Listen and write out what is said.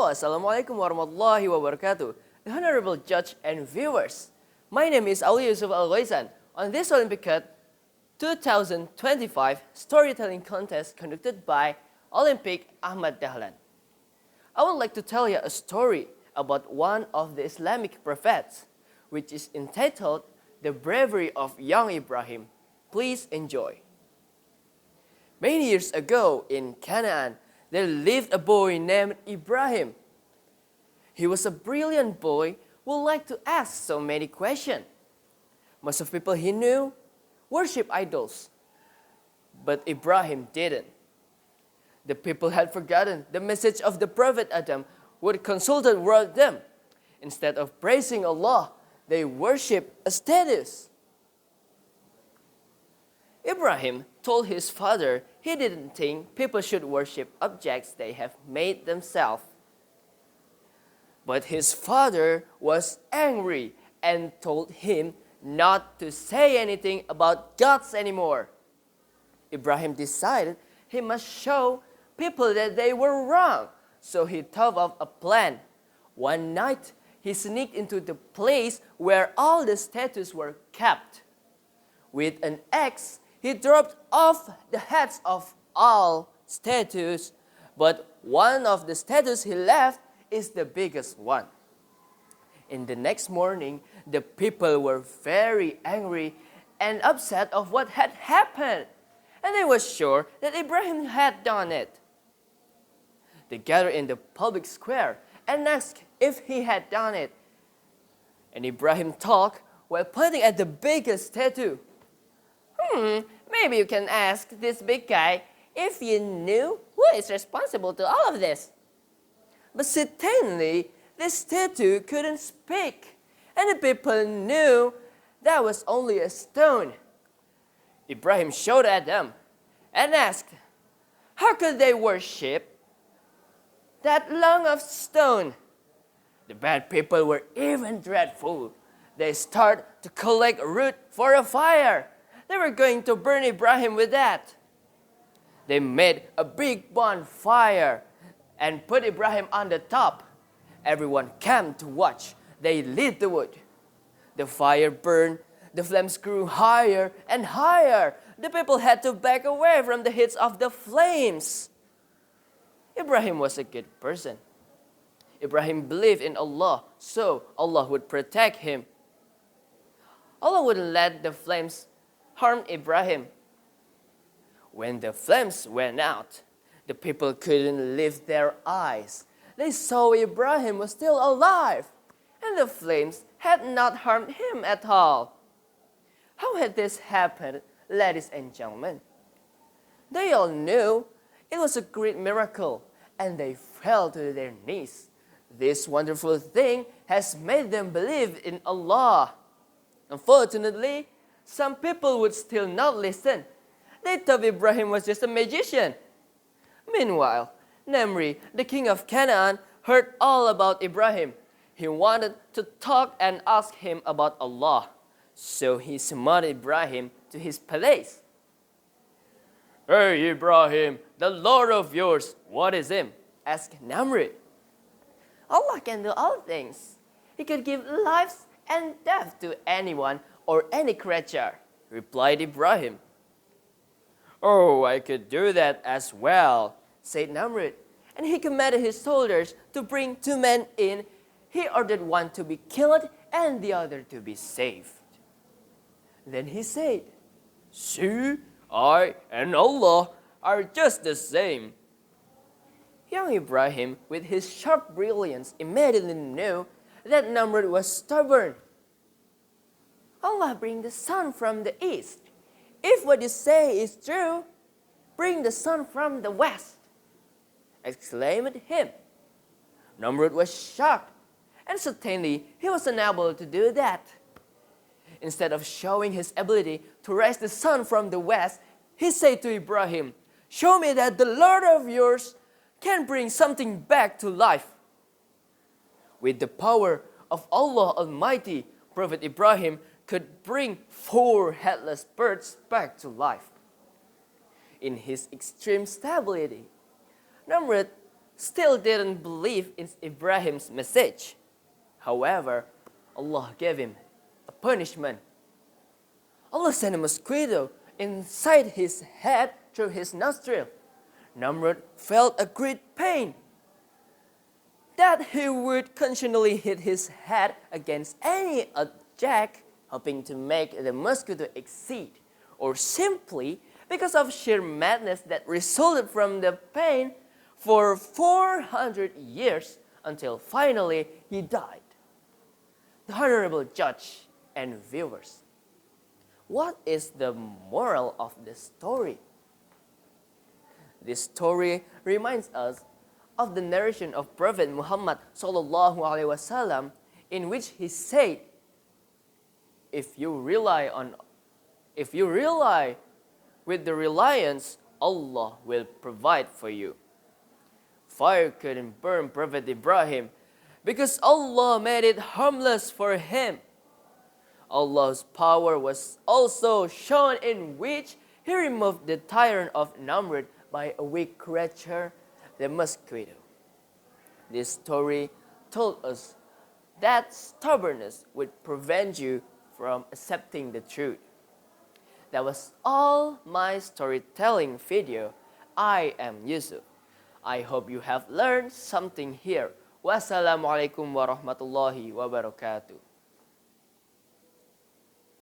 Hello, Assalamualaikum warahmatullahi wabarakatuh. The honorable judge and viewers. My name is Aulia Yusuf Al Ghoisan. On this OlympicAD 2025 storytelling contest conducted by Olympic Ahmad Dahlan. I would like to tell you a story about one of the Islamic prophets, which is entitled The Bravery of Young Ibrahim. Please enjoy. Many years ago in Canaan, there lived a boy named Ibrahim. He was a brilliant boy who liked to ask so many questions. Most of people he knew worship idols, but Ibrahim didn't. The people had forgotten the message of the Prophet Adam who had consulted with them. Instead of praising Allah, they worship a status. Ibrahim told his father he didn't think people should worship objects they have made themselves. But his father was angry and told him not to say anything about gods anymore. Ibrahim decided he must show people that they were wrong, so he thought of a plan. One night, he sneaked into the place where all the statues were kept. With an axe, he dropped off the heads of all statues, but one of the statues he left is the biggest one. In the next morning, the people were very angry and upset of what had happened, and they were sure that Ibrahim had done it. They gathered in the public square and asked if he had done it. And Ibrahim talked while pointing at the biggest statue. Maybe you can ask this big guy if you knew who is responsible to all of this. But certainly, this statue couldn't speak, and the people knew that was only a stone. Ibrahim showed at them and asked, how could they worship that lump of stone? The bad people were even dreadful. They started to collect wood for a fire. They were going to burn Ibrahim with that. They made a big bonfire and put Ibrahim on the top. Everyone came to watch. They lit the wood. The fire burned. The flames grew higher and higher. The people had to back away from the heat of the flames. Ibrahim was a good person. Ibrahim believed in Allah, so Allah would protect him. Allah wouldn't let the flames harm Ibrahim. When the flames went out, the people couldn't lift their eyes. They saw Ibrahim was still alive, and the flames had not harmed him at all. How had this happened, ladies and gentlemen? They all knew it was a great miracle, and they fell to their knees. This wonderful thing has made them believe in Allah. Unfortunately, some people would still not listen. They thought Ibrahim was just a magician. Meanwhile, Namri, the king of Canaan, heard all about Ibrahim. He wanted to talk and ask him about Allah. So he summoned Ibrahim to his palace. Hey Ibrahim, the Lord of yours, what is him? Asked Namri. Allah can do all things. He could give life and death to anyone or any creature, replied Ibrahim. Oh, I could do that as well, said Namrud. And he commanded his soldiers to bring two men in. He ordered one to be killed and the other to be saved. Then he said, see, I and Allah are just the same. Young Ibrahim, with his sharp brilliance, immediately knew that Namrud was stubborn. Allah bring the sun from the east. If what you say is true, bring the sun from the west, exclaimed him. Namrud was shocked, and certainly he was unable to do that. Instead of showing his ability to raise the sun from the west, he said to Ibrahim, show me that the Lord of yours can bring something back to life. With the power of Allah Almighty, Prophet Ibrahim could bring 4 headless birds back to life. In his extreme stability, Namrud still didn't believe in Ibrahim's message. However, Allah gave him a punishment. Allah sent a mosquito inside his head through his nostril. Namrud felt a great pain that he would continually hit his head against any object, hoping to make the mosquito exceed, or simply because of sheer madness that resulted from the pain for 400 years until finally he died. The honorable judge and viewers, what is the moral of the story? This story reminds us of the narration of Prophet Muhammad SAW, in which he said, if you rely with the reliance, Allah will provide for you. Fire couldn't burn Prophet Ibrahim because Allah made it harmless for him. Allah's power was also shown in which he removed the tyrant of Namrud by a weak creature, the mosquito. This story told us that stubbornness would prevent you from accepting the truth. That was all my storytelling video. I am Yusuf. I hope you have learned something here. Wassalamualaikum warahmatullahi wabarakatuh.